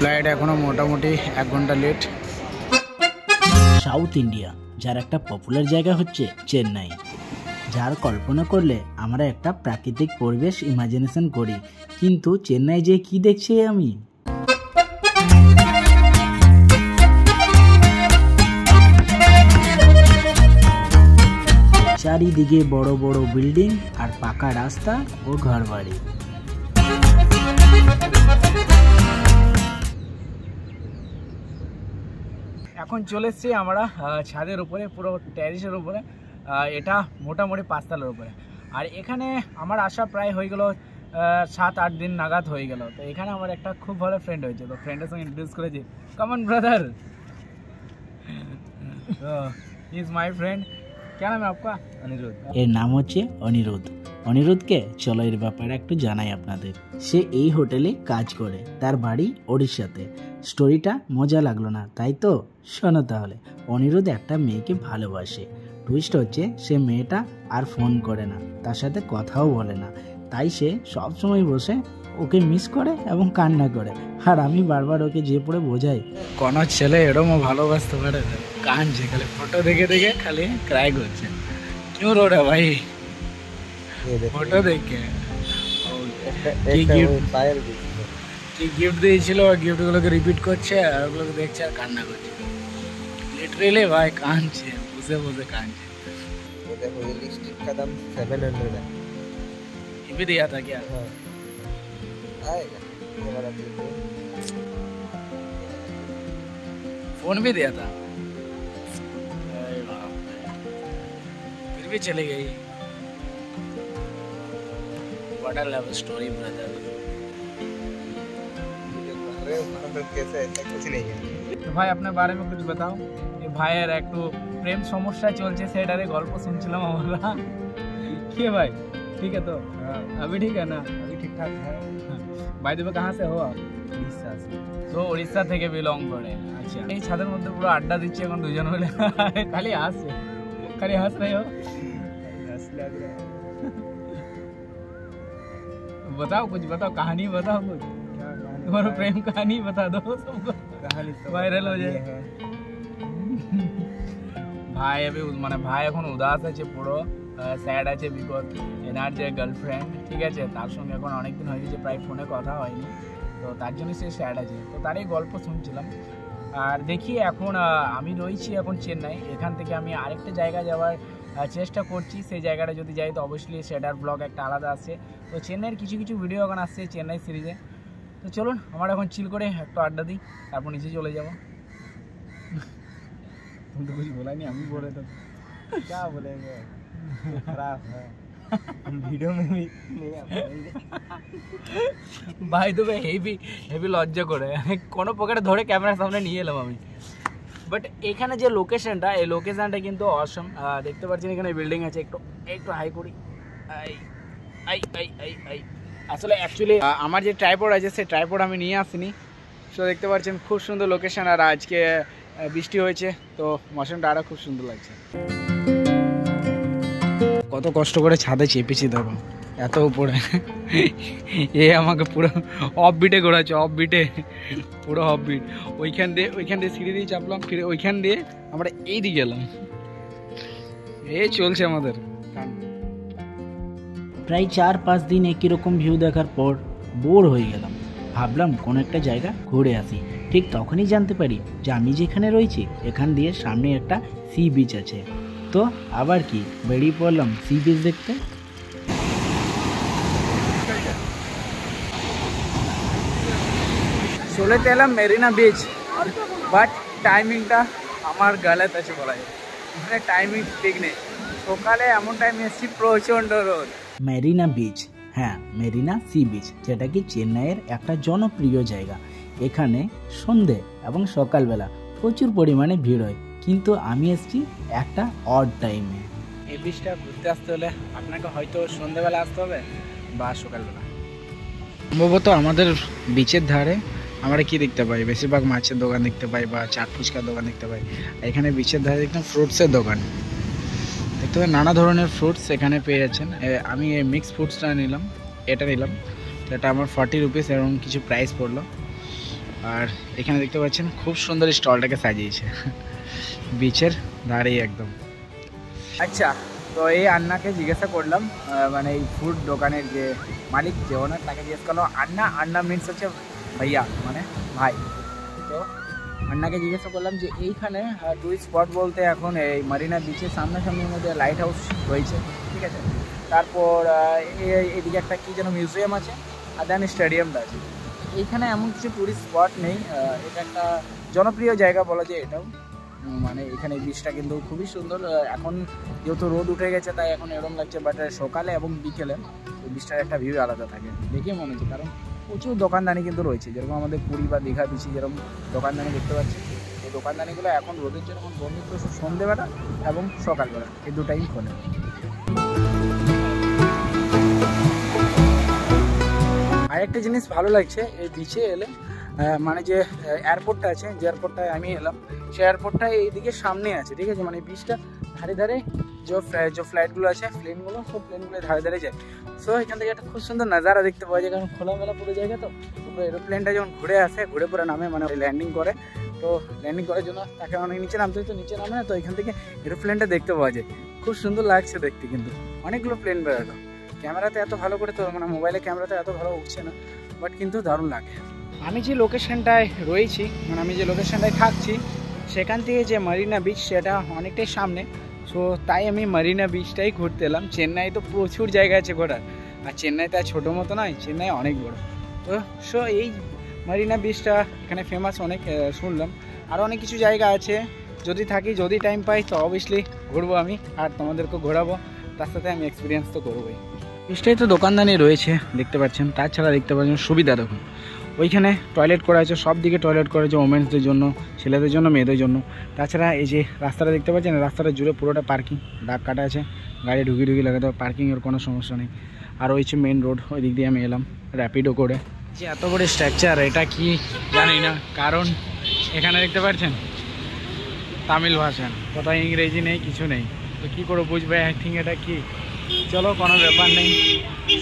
Flight এখনো মোটামুটি 1 ঘন্টা লেট। সাউথ ইন্ডিয়া যার একটা পপুলার জায়গা হচ্ছে চেন্নাই, যার কল্পনা করলে আমরা একটা প্রাকৃতিক পরিবেশ ইমাজিনেশন করি, কিন্তু চেন্নাই যে কি দেখছি আমি। চারিদিকে বড় বড় বিল্ডিং আর পাকা রাস্তা ও ঘরবাড়ি। এখন চলে এসেছি আমরা ছাদের উপরে, পুরো টেরিসের উপরে। এটা মোটামুটি 5 তলার উপরে। আর এখানে আমার আসা প্রায় হয়ে গেল 7-8 দিন নাগাদ হয়ে গেল। তো এখানে আমার একটা খুব ভালো ফ্রেন্ড হয়েছে, তো ফ্রেন্ডের সঙ্গে ইন্ট্রোডিউস করেছি। Common brother, he is my friend. क्या नाम है आपका? अनिरुद्ध। এর নাম হচ্ছে অনিরুদ্ধ। অনিরুদ্ধকে চলো এর ব্যাপারে একটু জানাই আপনাদের। সে এই হোটেলে কাজ করে, তার বাড়ি ওড়িশাতে। স্টোরিটা মজা লাগলো না, তাই তো? শোনো তাহলে। অনিরুদ্ধ একটা মেয়েকে ভালোবাসে। টুইস্ট হচ্ছে সে মেয়েটা আর ফোন করে না, তার সাথে কথাও বলে না। তাই সে সবসময় বসে ওকে মিস করে এবং কান্না করে। আর আমি বারবার ওকে যে পড়ে বোঝাই কোনো ছেলে এরকমও ভালোবাসতে পারে? কাঁদছে খালি, ফটো দেখে দেখে খালি ক্রাই করছে। क्यों रो रहा है भाई? फोटो देख के কি গিফট দিয়েছিল, গিফটগুলোকে রিপিট করছে আর ওগুলোকে দেখছে আর কান্না করছে। লিটারেলি ভাই কাঁদছে, বসে বসে কাঁদছে। ये देखो ये लिपस्टिक का दाम 700 है। ये भी दिया था क्या? हाँ आएगा ये वाला भी। फोन भी दिया था? अरे बाप रे, फिर भी चली गई। What a love story brother। कैसे ऐसा कुछ नहीं है। তো ভাই আপনার বারে में कुछ बताओ। ये ভাইয়ের একটু প্রেম সমস্যা চলছে, সেটারে গল্প শুনছিলাম আমরা। কি ভাই ठीक है? तो अभी ठीक है ना? अभी ठीक ठाक है। भाई देखो कहाँ से हो आप? उड़ीसा से। तो उड़ीसा থেকে বিলং করে। আচ্ছা, এই ছাদের মধ্যে পুরো আড্ডা দিচ্ছি এখন দুজন মিলে। খালি হাসছে, খালি হাস रहे हो? हंस लग रहा है। बताओ कुछ, बताओ कहानी, बताओ कुछ। तुम्हारा प्रेम कहानी बता दो सबको, कहानी वायरल हो जाए। ভাই মানে ভাই এখন উদাস আছে, পুরো স্যাড আছে, বিকজ এনার যে গার্লফ্রেন্ড, ঠিক আছে, তার সঙ্গে এখন অনেকদিন হয়ে গেছে প্রায় ফোনে কথা হয়নি, তো তার জন্য সে স্যাড আছে। তো তারই গল্প শুনছিলাম। আর দেখি এখন আমি রয়েছি এখন চেন্নাই। এখান থেকে আমি আরেকটা জায়গা যাওয়ার চেষ্টা করছি। সেই জায়গাটা যদি যাই তো অবশ্যই সেটার ব্লগ একটা আলাদা আসছে। তো চেন্নাইয়ের কিছু কিছু ভিডিও এখন আসছে চেন্নাই সিরিজে। তো চলুন আমরা এখন চিল করে একটু আড্ডা দিই, তারপর নিচে চলে যাবো। তুমি তো कुछ बोला नहीं, हम ही बोले तो क्या बोलेंगे, खराब है वीडियो में भी नहीं आ पाएंगे। ভাই তো হেভি হেভি লজ্জা করে কোনো পকেটে ধরে ক্যামেরার সামনে নিয়ে এলাম আমি। বাট এখানে যে লোকেশনটা, এই লোকেশনটা কিন্তু অসম। দেখতে পাচ্ছেন এখানে বিল্ডিং আছে। একটু একটু হাই করি। I I I I I আসলে অ্যাকচুয়ালি আমার যে ট্রাইপড আছে সেই ট্রাইপড আমি নিয়ে আসিনি। সো দেখতে পাচ্ছেন খুব সুন্দর লোকেশন। আর আজকে বৃষ্টি হয়েছে, তো মৌসুমটা আরও খুব সুন্দর লাগছে। কত কষ্ট করে ছাদে চেপেছি দেখো, এত উপরে। এ আমাকে পুরো অফ বিটে ঘোরাচ্ছে, অফ বিটে, পুরো অফ বিট। ওইখান দিয়ে সিঁড়ি দিয়ে চাপলাম, ফিরে ওইখান দিয়ে আমরা এই দিকে এলাম। এই চলছে আমাদের। প্রায় 4-5 দিন একই রকম ভিউ দেখার পর বোর হয়ে গেলাম। ভাবলাম কোনো একটা জায়গা ঘুরে আসি। ঠিক তখনই জানতে পারি যে আমি যেখানে রয়েছি এখান দিয়ে সামনে একটা সি বিচ আছে। তো আবার কি, বেরিয়ে পড়লাম সি বিচ দেখতে। চলে এলাম মেরিনা বিচ, বাট টাইমিংটা আমার গালাত আছে বলা যায়। এখানে টাইমিং ঠিক নেই। সকালে এমন টাইম এসেছি প্রচণ্ড রোদ। মেরিনা বিচ, হ্যাঁ মেরিনা সি বিচ, যেটা কি চেন্নাইয়ের একটা জনপ্রিয় জায়গা। এখানে সন্ধে এবং সকালবেলা প্রচুর পরিমাণে ভিড় হয়, কিন্তু আমি এসেছি একটা অড টাইমে। এই বিচটা ঘুরতে আসতে হলে আপনাকে হয়তো সন্ধ্যেবেলা আসতে হবে বা সকালবেলা। সম্ভবত আমাদের বিচের ধারে আমরা কি দেখতে পাই, বেশিরভাগ মাছের দোকান দেখতে পাই বা চাট ফুচকার দোকান দেখতে পাই। এখানে বিচের ধারে দেখলাম ফ্রুটসের দোকান দেখতে পাই, নানা ধরনের ফ্রুটস এখানে পেয়ে যাচ্ছেন। আমি এই মিক্স ফ্রুটসটা নিলাম, এটা নিলাম। তো এটা আমার 40 রুপিস এরকম কিছু প্রাইস পড়লো। আর এখানে দেখতে পাচ্ছেন খুব সুন্দর স্টলটাকে সাজিয়েছে বিচের ধারেই একদম। আচ্ছা, তো এই আন্নাকে জিজ্ঞাসা করলাম, মানে এই ফুড দোকানের যে মালিক যে ওনার, তাকে জিজ্ঞেস করলাম আন্না, আন্না মিনস হচ্ছে ভাইয়া মানে ভাই। তো আন্নাকে জিজ্ঞাসা করলাম যে এইখানে টুরিস্ট স্পট বলতে এখন এই মারিনা বিচের সামনাসামনির মধ্যে লাইট হাউস রয়েছে, ঠিক আছে, তারপর এদিকে একটা কী যেন মিউজিয়াম আছে, আর দেন স্টেডিয়ামটা আছে। এইখানে এমন কিছু টুরিস্ট স্পট নেই, এটা একটা জনপ্রিয় জায়গা বলা যায় এটাও। মানে এখানে বিচটা কিন্তু খুবই সুন্দর। এখন যেহেতু রোদ উঠে গেছে তাই এখন এরকম লাগছে, বাট সকালে এবং বিকেলে ওই বিচটার একটা ভিউ আলাদা থাকে, দেখে মনে হচ্ছে। কারণ প্রচুর দোকানদানি কিন্তু রয়েছে, যেরকম আমাদের পুরী বা দীঘা বিচে যেরকম দোকানদানি দেখতে পাচ্ছি, এই দোকানদানিগুলো এখন রোদের জন্য বন্ধ করে সন্ধ্যেবেলা এবং সকালবেলা এই দু টাইম খোলে। আরেকটা জিনিস ভালো লাগছে এই বিচে এলে, মানে যে এয়ারপোর্টটা আছে, যে এয়ারপোর্টটায় আমি এলাম, সে এয়ারপোর্টটা এইদিকে সামনে আছে, ঠিক আছে, মানে বিচটা ধারে ধারে যে ফ্লাইটগুলো আছে, প্লেনগুলো, সব প্লেনগুলো ধারে ধারে যায়। সো এখান থেকে একটা খুব সুন্দর নাজারা দেখতে পাওয়া যায়, কারণ খোলামেলা পুরো জায়গা। তো এরোপ্লেনটা যখন ঘুরে আসে, ঘুরে পরে নামে, মানে ল্যান্ডিং করে, তো ল্যান্ডিং করার জন্য তাকে অনেক নিচে নামতে হয়, তো নিচে নামে না, তো এখান থেকে এরোপ্লেনটা দেখতে পাওয়া যায়। খুব সুন্দর লাগছে দেখতে, কিন্তু অনেকগুলো প্লেন বেরোলো। ক্যামেরাতে এত ভালো করে তো, মানে মোবাইলে ক্যামেরাতে এত ভালো উঠছে না, বাট কিন্তু দারুণ লাগে। আমি যে লোকেশনটায় রয়েছি, মানে আমি যে লোকেশনটায় থাকছি, সেখান থেকে যে মারিনা বিচ সেটা অনেকটাই সামনে। সো তাই আমি মারিনা বিচটাই ঘুরতে এলাম। চেন্নাই তো প্রচুর জায়গা আছে ঘোরার, আর চেন্নাই তো আর ছোটো মতো নয়, চেন্নাই অনেক বড়ো। তো সো এই মারিনা বিচটা এখানে ফেমাস অনেক, শুনলাম। আরও অনেক কিছু জায়গা আছে, যদি থাকি, যদি টাইম পাই তো অবভিয়াসলি ঘুরবো আমি, আর তোমাদেরকেও ঘোরাবো, তার সাথে আমি এক্সপিরিয়েন্স তো করবোই। বিচটাই তো দোকানদানি রয়েছে দেখতে পাচ্ছেন, তাছাড়া দেখতে পাচ্ছেন সুবিধা দেখুন, ওইখানে টয়লেট করা আছে, সব দিকে টয়লেট করা আছে, ওমেন্সদের জন্য, ছেলেদের জন্য, মেয়েদের জন্য। তাছাড়া এই যে রাস্তাটা দেখতে পাচ্ছেন, রাস্তাটা জুড়ে পুরোটা পার্কিং, দাগ কাটা আছে, গাড়ি ঢুকি লাগাতে হবে, পার্কিংয়ের কোনো সমস্যা নেই। আর ওই যে মেন রোড, ওই দিক দিয়ে আমি এলাম র্যাপিডো করে। যে এত বড় স্ট্রাকচার, এটা কি জানি না, কারণ এখানে দেখতে পাচ্ছেন তামিল ভাষা, কোথাও ইংরেজি নেই, কিছু নেই, তো কী করে বুঝবে আই থিঙ্ক এটা কি। চলো, কোনো ব্যাপার নেই,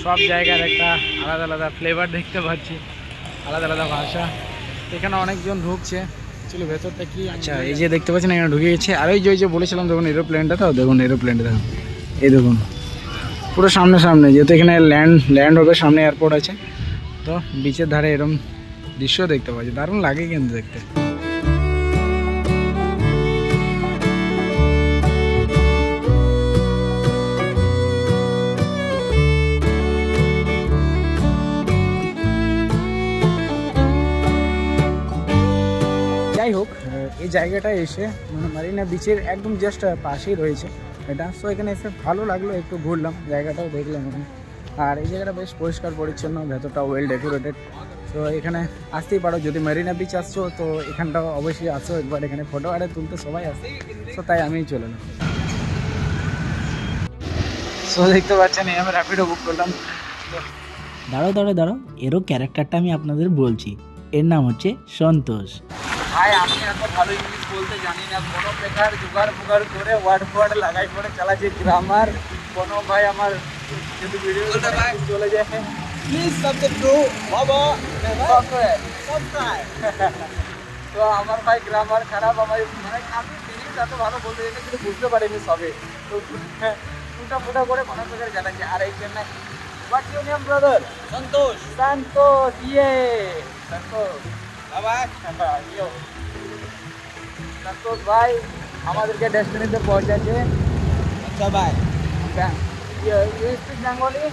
সব জায়গার একটা আলাদা আলাদা ফ্লেভার দেখতে পাচ্ছি, আলাদা আলাদা ভাষা। এখানে অনেকজন ঢুকছে, অ্যাকচুয়ালি ভেতরটা কি। আচ্ছা, এই যে দেখতে পাচ্ছেন এখানে ঢুকে গেছে। আর ওই যে বলেছিলাম দেখুন এরোপ্লেনটা, তো দেখুন এরোপ্লেনটা দেখুন, এই দেখুন পুরো সামনে সামনে, যেহেতু এখানে ল্যান্ড হবে, সামনে এয়ারপোর্ট আছে, তো বিচের ধারে এরকম দৃশ্য দেখতে পাচ্ছি, দারুণ লাগে কিন্তু দেখতে। যাই হোক, এই জায়গাটা এসে মানে মারিনা বিচের একদম জাস্ট পাশেই রয়েছে এটা। সো এখানে এসে ভালো লাগলো, একটু ঘুরলাম, জায়গাটাও দেখলাম এখন। আর এই জায়গাটা বেশ পরিষ্কার পরিচ্ছন্ন, ভেতরটা ওয়েল ডেকোরেটেড। তো এখানে আসতেই পারো, যদি মারিনা বিচ আসছো তো এখানটাও অবশ্যই আসো একবার, এখানে ফটো আরে তুলতে সবাই আসে, সো তাই আমিই চলে এলাম। সো দেখতে পাচ্ছেন আমি র্যাপিডো বুক করলাম। দাঁড়াও, এরও ক্যারেক্টারটা আমি আপনাদের বলছি, এর নাম হচ্ছে সন্তোষ। ভাই আমি এত ভালো ইংলিশ বলতে জানি না, কোনো বেকার জোগাড় ফোগাড় করে ওয়ার্ড লাগাই করে চালাচ্ছি, গ্রামার কোনো ভাই আমার যদি ভিডিও চলে যায়, প্লিজ সাবস্ক্রাইব টু বাবা সাবস্ক্রাইব। তো আমার ভাই গ্রামার খারাপ, আমার মানে আমি ইংলিশ এত ভালো বলতে জানি কিন্তু বুঝতে পারিনি সবে, তো টুটা ফুটা করে কোনো বেকার জানাচ্ছি। আর এই জন্য হোয়াটস ইউর নেম ব্রাদার? সন্তোষ। সন্তোষ, সন্তোষ বাবা, সন্তোষ ভাই আমাদেরকে ডেস্টিনিতে পৌঁছাচ্ছে। আচ্ছা ভাই, বেঙ্গলি।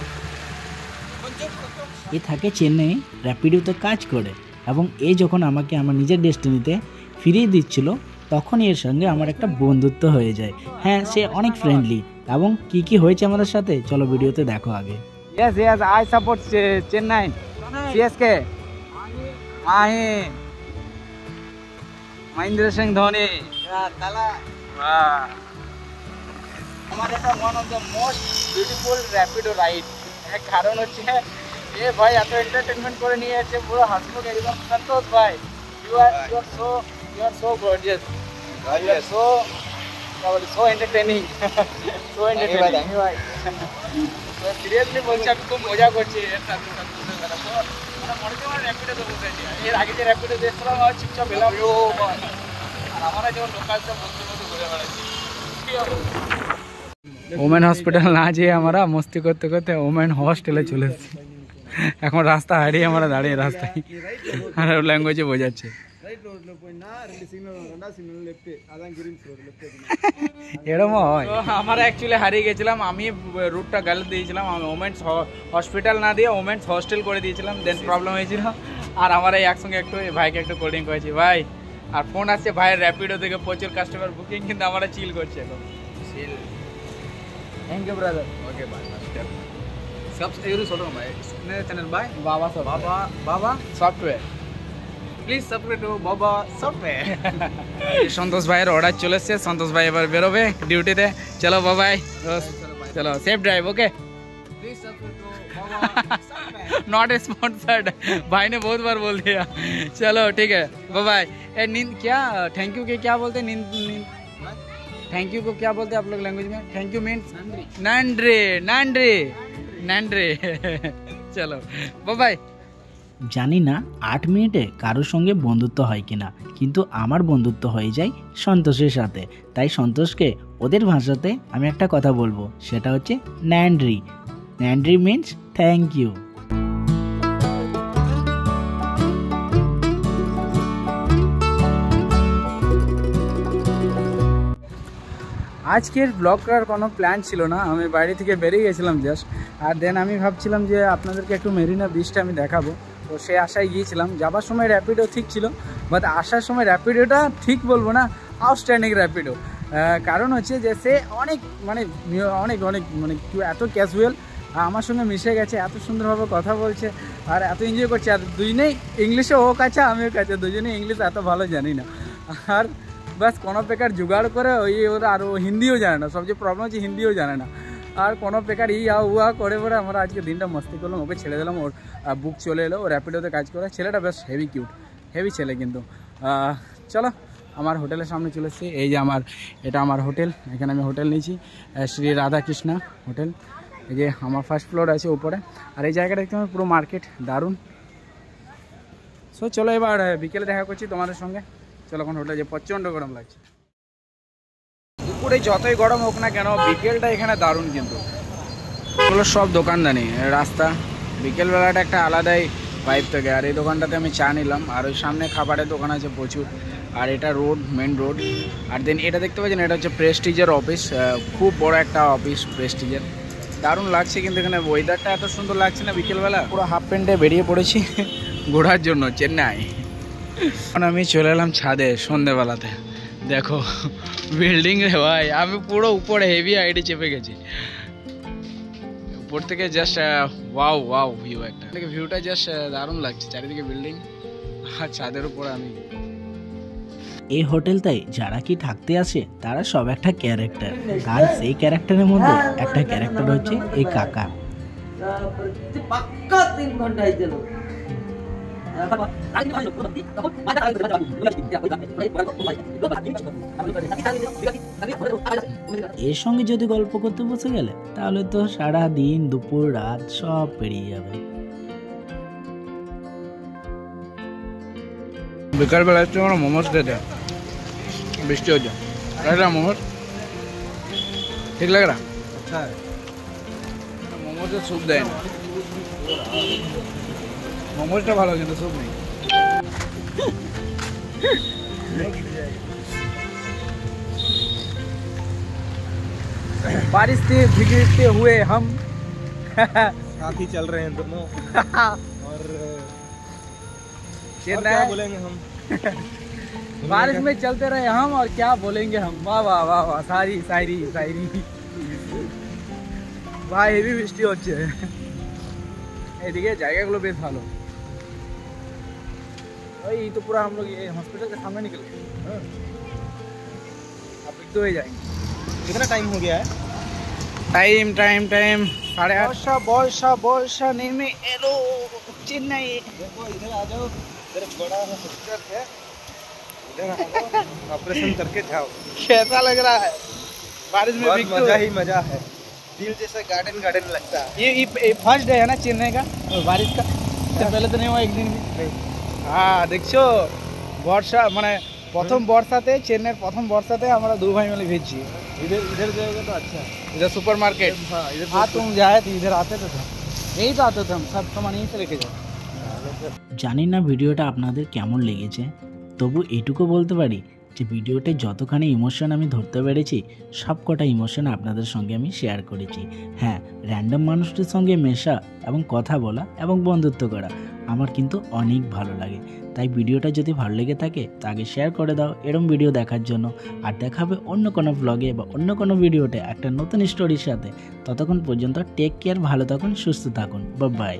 এ থাকে চেন্নাই, র্যাপিডোতে কাজ করে, এবং এ যখন আমাকে আমার নিজের ডেস্টিনিতে ফিরিয়ে দিচ্ছিল, তখনই এর সঙ্গে আমার একটা বন্ধুত্ব হয়ে যায়। হ্যাঁ, সে অনেক ফ্রেন্ডলি, এবং কি হয়েছে আমাদের সাথে চলো ভিডিওতে দেখো আগে। Yes, I support Chennai. CSK. Mahendra Singh Dhoni. हमारे का one of the most beautiful Rapido ride. कारण হচ্ছে এ ভাই এত এন্টারটেইনমেন্ট করে নিয়ে এসে পুরো হাসিমুখ একদম। সন্তোষ ভাই, you are so gorgeous. You are so entertaining. So entertaining ভাই। সিরিয়াসলি বলছি, আমি খুব মজা করছি এর সাথে। আমরা মনে হচ্ছে আমরা র্যাপিডোতে বসেছি। এর আগে যে র্যাপিডো দেখছিলাম আর চুপচাপ এলাম, আর আমরা যেমন লোকাল সব বন্ধুর মতো ঘুরে বেড়াচ্ছি। ওমেন হসপিটাল না যেয়ে আমরা মস্তি করতে করতে ওমেন হস্টেলে চলে এসেছি। এখন রাস্তা হারিয়ে আমরা দাঁড়িয়ে রাস্তায় আর ল্যাঙ্গুয়েজে বোঝাচ্ছে। এরকম হয়। আমরা অ্যাকচুয়ালি হারিয়ে গেছিলাম, আমি রুটটা গালে দিয়েছিলাম, আমি ওমেন্স হসপিটাল না দিয়ে ওমেন্স হস্টেল করে দিয়েছিলাম, দেন প্রবলেম হয়েছিল। আর আমরা এই একসঙ্গে একটু ভাইকে একটু কোল্ড ড্রিঙ্ক করেছি ভাই। আর ফোন আসছে ভাইয়ের র্যাপিডো থেকে প্রচুর কাস্টমার বুকিং, কিন্তু আমরা চিল করছি এখন। Chill. Thank you brother. Okay bye. सब एवरी सोलो भाई ने चैनल बाय बाबा सब Baba software please subscribe to Baba software. Santosh भाई ऑर्डर चले एসেছে, संतोष भाई এবার বেরোবে ডিউটিতে। চলো বাই, चलो safe drive. Okay please subscribe to Baba software. Not sponsored, भाई ने बहुत बार बोल दिया। चलो ठीक है बाय। ए नींद क्या थैंक यू के क्या बोलते हैं? नींद थैंक यू को क्या बोलते हैं आप लोग लैंग्वेज में? थैंक यू मीन्स नंड्रे नंड्रे नंड्रे। चलो बाय। জানি না 8 মিনিটে কারোর সঙ্গে বন্ধুত্ব হয় কিনা, কিন্তু আমার বন্ধুত্ব হয়ে যায় সন্তোষের সাথে। তাই সন্তোষকে ওদের ভাষাতে আমি একটা কথা বলবো, সেটা হচ্ছে ন্যান্ড্রি। ন্যান্ড্রি মিন্স থ্যাংক ইউ। আজকের ব্লগ করার কোনো প্ল্যান ছিল না, আমি বাইরে থেকে বেরিয়ে গেছিলাম জাস্ট। আর দেন আমি ভাবছিলাম যে আপনাদেরকে একটু মেরিনা বিচটা আমি দেখাবো, তো সে আশায় গিয়েছিলাম। যাবার সময় র্যাপিডো ঠিক ছিল, বাট আসার সময় র্যাপিডোটা ঠিক বলবো না, আউটস্ট্যান্ডিং র্যাপিডো। কারণ হচ্ছে যে সে অনেক মানে অনেক অনেক মানে এত ক্যাজুয়াল, আমার সঙ্গে মিশে গেছে, এত সুন্দরভাবে কথা বলছে আর এত এনজয় করছে। আর দুজনেই ইংলিশে ও কাছে আমিও কাছে, দুজনেই ইংলিশ এত ভালো জানি না। আর বাস কোনো প্রকার জোগাড় করে ওই ওরা, আর ও হিন্দিও জানে না, সবচেয়ে প্রবলেম হচ্ছে হিন্দিও জানে না। আর কোনো প্রকার উয়া করে পরে আমরা আজকে দিনটা মস্তি করলাম, ওকে ছেড়ে দিলাম। ওর বুক চলে এলো, ও র্যাপিডোতে কাজ করে। ছেলেটা বেশ হেভি কিউট, হেভি ছেলে কিন্তু। চলো আমার হোটেলের সামনে চলে এসেছি। এই যে এটা আমার হোটেল, এখানে আমি হোটেল নিয়েছি শ্রী রাধাকৃষ্ণা হোটেল। এই যে আমার ফার্স্ট ফ্লোর আছে উপরে, আর এই জায়গাটা একদম পুরো মার্কেট, দারুণ। সো চলো এবার বিকেলে দেখা করছি তোমাদের সঙ্গে। চলো এখন হোটেলে যে প্রচণ্ড গরম লাগছে। দুপুরে যতই গরম হোক না কেন, বিকেলটা এখানে দারুণ। কিন্তু এগুলো সব দোকানদানি রাস্তা, বিকেলবেলাটা একটা আলাদাই পাইপ থেকে। আর এই দোকানটাতে আমি চা নিলাম, আর ওই সামনে খাবারের দোকান আছে প্রচুর। আর এটা রোড, মেন রোড। আর দেন এটা দেখতে পাচ্ছেন, এটা হচ্ছে প্রেস্টিজের অফিস, খুব বড় একটা অফিস প্রেস্টিজের। দারুণ লাগছে কিন্তু এখানে ওয়েদারটা এত সুন্দর লাগছে না বিকেলবেলা। পুরো হাফ প্যান্টে বেরিয়ে পড়েছি ঘোরার জন্য চেন্নাই। এখন আমি চলে এলাম ছাদে সন্ধেবেলাতে। দেখো বিল্ডিং রে ভাই, আমি পুরো উপরে হেভি হাইটে চেপে গেছি। উপর থেকে জাস্ট ওয়াও ওয়াও ভিউ, একটা ভিউটা জাস্ট দারুণ লাগছে, চারিদিকে বিল্ডিং আর ছাদের উপরে আমি। এই হোটেলটায় যারা কি থাকতে আসে তারা সব একটা ক্যারেক্টার, আর সেই ক্যারেক্টারের মধ্যে একটা ক্যারেক্টার হচ্ছে এই কাকা। পাক্কা 3 ঘন্টায় গেল। এর সঙ্গে যদি গল্প করতে বসে গেলে তাহলে তো সারা দিন দুপুর রাত সব পেরিয়ে যাবে। বিকালবেলা একটু আমরা মোমোস খেতে, বৃষ্টি হচ্ছে, মোমোস ঠিক লাগে না? মোমোসে স্যুপ দেয় না, মোমোসটা ভালো কিন্তু স্যুপ নেই। बारिश से भीगते हुए हम साथ ही चल रहे हैं दोनों। और क्या बोलेंगे हम? बारिश में चलते रहे हम, और क्या बोलेंगे हम। वाह वाह वाह वाह, सारी शायरी शायरी ভাই হেভি বৃষ্টি হচ্ছে। এদিকে জায়গাগুলো বেশ ভালো। ওই তো पूरा हम लोग ये हॉस्पिटल के सामने निकल गए। अब तो हो जाएंगे। कितना टाइम हो गया है? टाइम टाइम टाइम 8:30 বর্ষা নেমে এলো চেন্নাই। देखो इधर आ जाओ, इधर बड़ा हॉस्पिटल है, इधर आ जाओ, ऑपरेशन करके जाओ। कैसा लग रहा है बारिश में? मजा ही मजा है, दिल जैसा गार्डन गार्डन लगता है। ये फर्स्ट डे है ना चेन्नई का बारिश का? इससे पहले तो नहीं हुआ एक दिन भी। হ্যাঁ দেখছো বর্ষা মানে প্রথম বর্ষাতে চেন্নাইয়ের প্রথম বর্ষাতে আমরা দু ভাই মিলে ভিজছি। इधर इधर जाएगा तो अच्छा। इधर सुपर मार्केट हाँ इधर हाँ तुम जाए तो इधर आते तो थे यही तो आते थे हम सब सामान यहीं से लेके जाओ। জানি না ভিডিওটা আপনাদের কেমন লেগেছে, তবু এটুকু বলতে পারি যে ভিডিওতে যতখানি ইমোশন আমি ধরতে পেরেছি সব কটা ইমোশন আপনাদের সঙ্গে আমি শেয়ার করেছি। হ্যাঁ, র্যান্ডম মানুষটির সঙ্গে মেশা এবং কথা বলা এবং বন্ধুত্ব করা আমার কিন্তু অনেক ভালো লাগে। তাই ভিডিওটা যদি ভালো লেগে থাকে তাকে শেয়ার করে দাও এরকম ভিডিও দেখার জন্য। আর দেখা হবে অন্য কোনো ব্লগে বা অন্য কোনো ভিডিওতে একটা নতুন স্টোরির সাথে। ততক্ষণ পর্যন্ত টেক কেয়ার, ভালো থাকুন, সুস্থ থাকুন, বাই বাই।